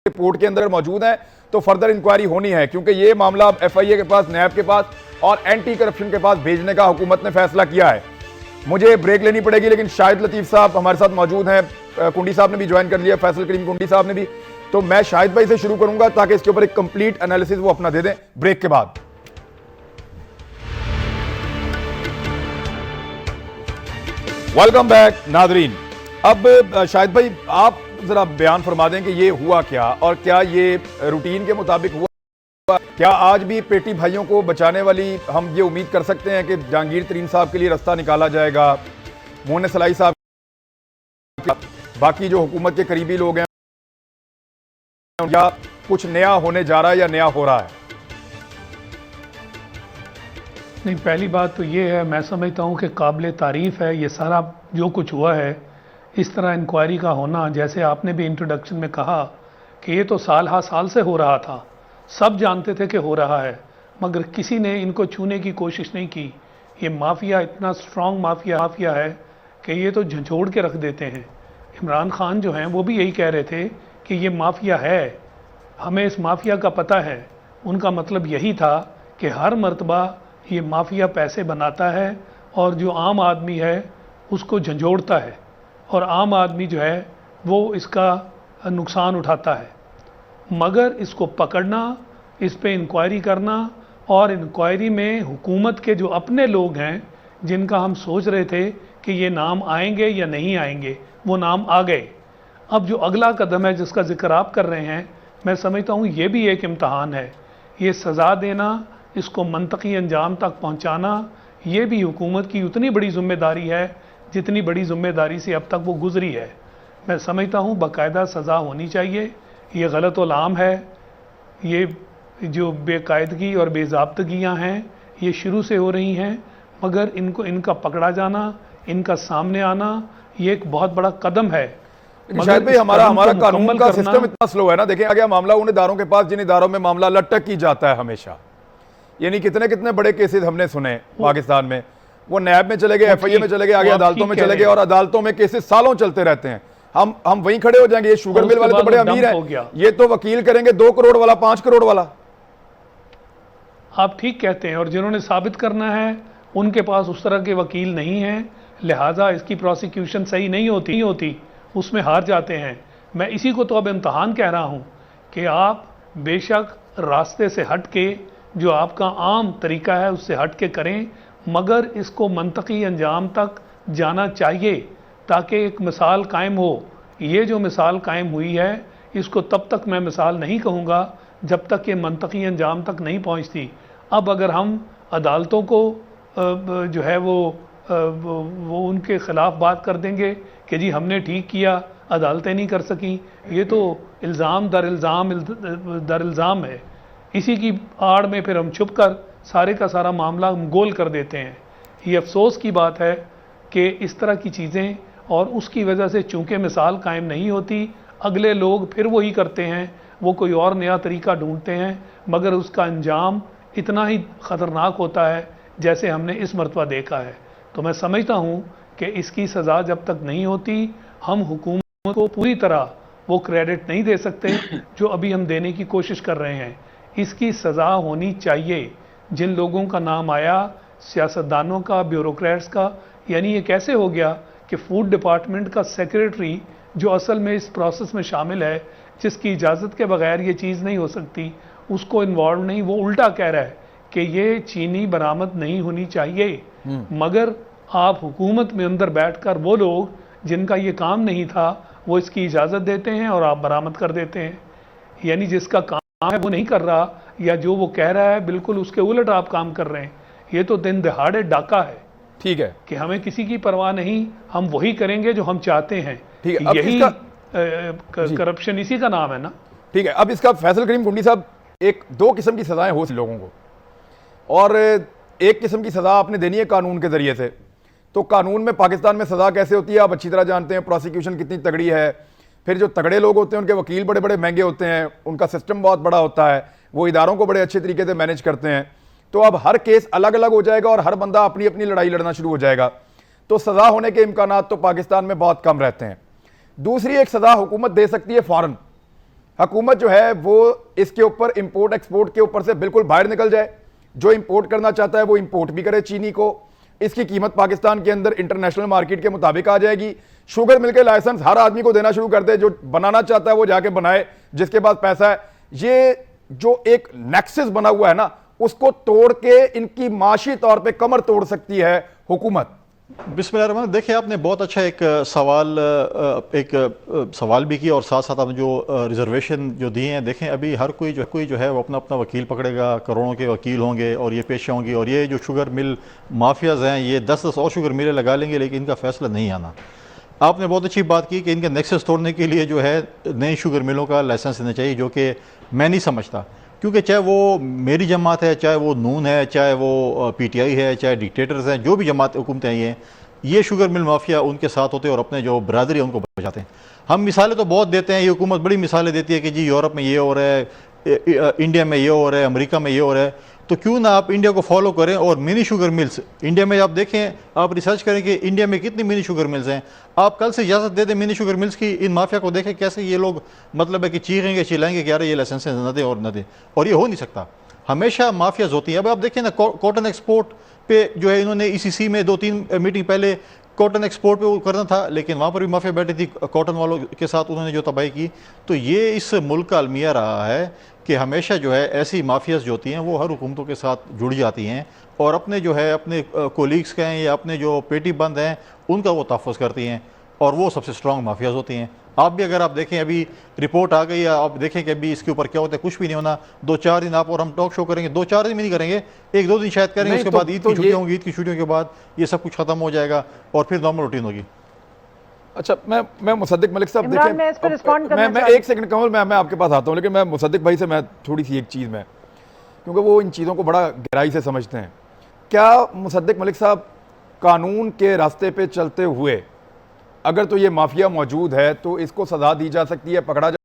Report के अंदर मौजूद हैं तो फर्दर इंक्वायरी होनी है, क्योंकि ये मामला FIA के पास, नैब के पास और एंटी करप्शन के पास भेजने का हुकूमत ने फैसला किया है। मुझे ब्रेक लेनी पड़ेगी, लेकिन शाहिद लतीफ़ साहब हमारे साथ मौजूद हैं, कुंडी साहब ने भी ज्वाइन कर लिया, फैसल करीम कुंडी साहब ने भी। तो मैं शाहिद भाई से शुरू करूंगा ताकि इसके ऊपर एक कंप्लीट एनालिसिस वो अपना दे दें ब्रेक के बाद। Welcome back Nadreen. अब शाहिद भाई आप जरा बयान फरमा दें कि ये हुआ क्या, और क्या ये रूटीन के मुताबिक हुआ? क्या आज भी पेटी भाइयों को बचाने वाली हम ये उम्मीद कर सकते हैं कि जहांगीर तरीन साहब के लिए रास्ता निकाला जाएगा, मोहन सलाई साहब, बाकी जो हुकूमत के करीबी लोग हैं, या कुछ नया होने जा रहा है या नया हो रहा है? नहीं, पहली बात तो ये है, मैं समझता हूँ कि काबिल तारीफ़ है ये सारा जो कुछ हुआ है। इस तरह इंक्वायरी का होना, जैसे आपने भी इंट्रोडक्शन में कहा कि ये तो साल हा साल से हो रहा था, सब जानते थे कि हो रहा है, मगर किसी ने इनको छूने की कोशिश नहीं की। ये माफिया इतना स्ट्रॉन्ग माफिया है कि ये तो झंझोड़ के रख देते हैं। इमरान खान जो हैं वो भी यही कह रहे थे कि ये माफिया है, हमें इस माफिया का पता है। उनका मतलब यही था कि हर मर्तबा ये माफिया पैसे बनाता है और जो आम आदमी है उसको झंझोड़ता है, और आम आदमी जो है वो इसका नुकसान उठाता है। मगर इसको पकड़ना, इस पे इंक्वायरी करना, और इंक्वायरी में हुकूमत के जो अपने लोग हैं जिनका हम सोच रहे थे कि ये नाम आएंगे या नहीं आएंगे, वो नाम आ गए। अब जो अगला कदम है जिसका जिक्र आप कर रहे हैं, मैं समझता हूँ ये भी एक इम्तहान है। ये सज़ा देना, इसको मंतकी अंजाम तक पहुँचाना, ये भी हुकूमत की उतनी बड़ी ज़िम्मेदारी है जितनी बड़ी ज़िम्मेदारी से अब तक वो गुजरी है। मैं समझता हूँ बाकायदा सज़ा होनी चाहिए। ये गलत उलाम है, ये जो बेकायदगी और बेज़ाब्तगियाँ हैं ये शुरू से हो रही हैं, मगर इनका पकड़ा जाना, इनका सामने आना, ये एक बहुत बड़ा कदम है। शायद भाई हमारा कानून का सिस्टम इतना स्लो है ना। देखें, आगे मामला उन इदारों के पास जिन इदारों में मामला लटक की जाता है हमेशा, यानी कितने कितने बड़े केसेस हमने सुने पाकिस्तान में, वो नैब में चले गए, FIA में चले गए, आगे अदालतों में चले गए, और अदालतों में केसेस सालों चलते रहते हैं। हम वहीं खड़े हो जाएंगे। ये शुगर मिल वाले तो बड़े अमीर हैं, ये तो वकील करेंगे 2 करोड़ वाला, 5 करोड़ वाला। आप ठीक कहते हैं, और जिन्होंने साबित करना है उनके पास उस तरह के वकील नहीं हैं, लिहाजा इसकी प्रोसिक्यूशन सही नहीं होती, उसमें हार जाते हैं। मैं इसी को तो अब इम्तहान कह रहा हूँ कि आप बेशक रास्ते से हट के, जो आपका आम तरीका है उससे हट के करें, मगर इसको मंतकी अंजाम तक जाना चाहिए ताकि एक मिसाल कायम हो। ये जो मिसाल कायम हुई है, इसको तब तक मैं मिसाल नहीं कहूँगा जब तक ये मंतकी अंजाम तक नहीं पहुँचती। अब अगर हम अदालतों को जो है वो उनके ख़िलाफ़ बात कर देंगे कि जी हमने ठीक किया, अदालतें नहीं कर सकी, ये तो इल्ज़ाम दर इल्ज़ाम है। इसी की आड़ में फिर हम छुप कर सारे का सारा मामला गोल कर देते हैं। ये अफसोस की बात है कि इस तरह की चीज़ें, और उसकी वजह से चूँकि मिसाल कायम नहीं होती, अगले लोग फिर वही करते हैं, वो कोई और नया तरीका ढूंढते हैं, मगर उसका अंजाम इतना ही ख़तरनाक होता है जैसे हमने इस मरतबा देखा है। तो मैं समझता हूँ कि इसकी सज़ा जब तक नहीं होती, हम हुकूमत को पूरी तरह वो क्रेडिट नहीं दे सकते जो अभी हम देने की कोशिश कर रहे हैं। इसकी सज़ा होनी चाहिए। जिन लोगों का नाम आया, सियासतदानों का, ब्यूरोक्रेट्स का, यानी ये कैसे हो गया कि फूड डिपार्टमेंट का सेक्रेटरी जो असल में इस प्रोसेस में शामिल है, जिसकी इजाज़त के बगैर ये चीज़ नहीं हो सकती, उसको इन्वॉल्व नहीं, वो उल्टा कह रहा है कि ये चीनी बरामद नहीं होनी चाहिए। मगर आप हुकूमत में अंदर बैठकर वो लोग जिनका ये काम नहीं था, वो इसकी इजाज़त देते हैं और आप बरामद कर देते हैं। यानी जिसका काम है वो नहीं कर रहा, या जो वो कह रहा है बिल्कुल उसके उलट आप काम कर रहे हैं। ये तो दिन दहाड़े डाका है। ठीक है कि हमें किसी की परवाह नहीं, हम वही करेंगे जो हम चाहते हैं। ठीक है, यही करप्शन, इसी का नाम है ना। ठीक है, अब इसका फैसल करीम कुंडी साहब, एक 2 किस्म की सजाएं हो लोगों को, और एक किस्म की सजा आपने देनी है कानून के जरिए से। तो कानून में पाकिस्तान में सजा कैसे होती है आप अच्छी तरह जानते हैं, प्रोसिक्यूशन कितनी तगड़ी है, फिर जो तगड़े लोग होते हैं उनके वकील बड़े बड़े महंगे होते हैं, उनका सिस्टम बहुत बड़ा होता है, वो इदारों को बड़े अच्छे तरीके से मैनेज करते हैं। तो अब हर केस अलग अलग हो जाएगा और हर बंदा अपनी अपनी लड़ाई लड़ना शुरू हो जाएगा, तो सज़ा होने के इम्कानात तो पाकिस्तान में बहुत कम रहते हैं। दूसरी एक सज़ा हुकूमत दे सकती है फ़ौरन, हुकूमत जो है वो इसके ऊपर इंपोर्ट एक्सपोर्ट के ऊपर से बिल्कुल बाहर निकल जाए। जो इंपोर्ट करना चाहता है वो इंपोर्ट भी करे चीनी को, इसकी कीमत पाकिस्तान के अंदर इंटरनेशनल मार्केट के मुताबिक आ जाएगी। शुगर मिल के लाइसेंस हर आदमी को देना शुरू कर दे, जो बनाना चाहता है वो जाके बनाए, जिसके पास पैसा है। ये जो एक नेक्सस बना हुआ है ना, उसको तोड़ के इनकी माशी तौर पे कमर तोड़ सकती है हुकूमत। बिस्मिल्लाहिर्रहमानिर्रहीम। देखिए, आपने बहुत अच्छा एक सवाल भी किया और साथ साथ आपने जो रिजर्वेशन जो दिए हैं, देखें अभी हर कोई जो है वो अपना अपना वकील पकड़ेगा, करोड़ों के वकील होंगे और ये पेश होंगी, और ये जो शुगर मिल माफियाज हैं ये 10-10 और शुगर मिलें लगा लेंगे, लेकिन इनका फैसला नहीं आना। आपने बहुत अच्छी बात की कि इनका नेक्सस तोड़ने के लिए जो है नई शुगर मिलों का लाइसेंस देना चाहिए, जो कि मैं नहीं समझता, क्योंकि चाहे वो मेरी जमात है, चाहे वो नून है, चाहे वो पीटीआई है, चाहे डिक्टेटर्स हैं, जो भी जमात हुकूमतें ये शुगर मिल माफिया उनके साथ होते हैं और अपने जो बरादरी है उनको बचाते हैं। हम मिसालें तो बहुत देते हैं, ये हुकूमत बड़ी मिसालें देती है कि जी यूरोप में ये हो रहा है, इंडिया में ये हो रहा है, अमेरिका में ये हो रहा है, तो क्यों ना आप इंडिया को फॉलो करें और मिनी शुगर मिल्स इंडिया में आप देखें, आप रिसर्च करें कि इंडिया में कितनी मिनी शुगर मिल्स हैं। आप कल से इजाज़त दे दें मिनी शुगर मिल्स की, इन माफिया को देखें कैसे ये लोग मतलब है कि चीखेंगे चिल्लाएंगे कि यार ये लाइसेंस न दें और न दें, और ये हो नहीं सकता। हमेशा माफियाज होती हैं। अब आप देखें ना, कॉटन एक्सपोर्ट पे जो है इन्होंने ईसीसी में 2-3 मीटिंग पहले कॉटन एक्सपोर्ट पे वो करना था, लेकिन वहाँ पर भी माफिया बैठी थी कॉटन वालों के साथ, उन्होंने जो तबाही की। तो ये इस मुल्क का अलमिया रहा है कि हमेशा जो है ऐसी माफियाज जो होती हैं वो हर हुकूमतों के साथ जुड़ जाती हैं और अपने जो है अपने कोलीग्स के हैं या अपने जो पेटी बंद हैं उनका वो तहफ़्फ़ुज़ करती हैं, और वो सबसे स्ट्रॉन्ग माफियाज होती हैं। आप भी अगर आप देखें, अभी रिपोर्ट आ गई है, आप देखें कि अभी इसके ऊपर क्या होता है, कुछ भी नहीं होना। 2-4 दिन आप और हम टॉक शो करेंगे, 2-4 दिन भी नहीं करेंगे, 1-2 दिन शायद करेंगे, उसके बाद ईद की छुट्टियाँ होंगी, ईद की छुट्टियों के बाद ये सब कुछ खत्म हो जाएगा और फिर नॉर्मल रूटीन होगी। अच्छा, मैं मुसद्दिक मलिक साहब देखें, मैं इस पर रिस्पॉन्ड करना मैं एक सेकंड कमल, मैं आपके पास आता हूँ, लेकिन मैं मुसद्दिक भाई से मैं थोड़ी सी एक चीज़ में, क्योंकि वो इन चीज़ों को बड़ा गहराई से समझते हैं। क्या मुसद्दिक मलिक साहब, कानून के रास्ते पे चलते हुए अगर तो ये माफिया मौजूद है तो इसको सज़ा दी जा सकती है, पकड़ा जा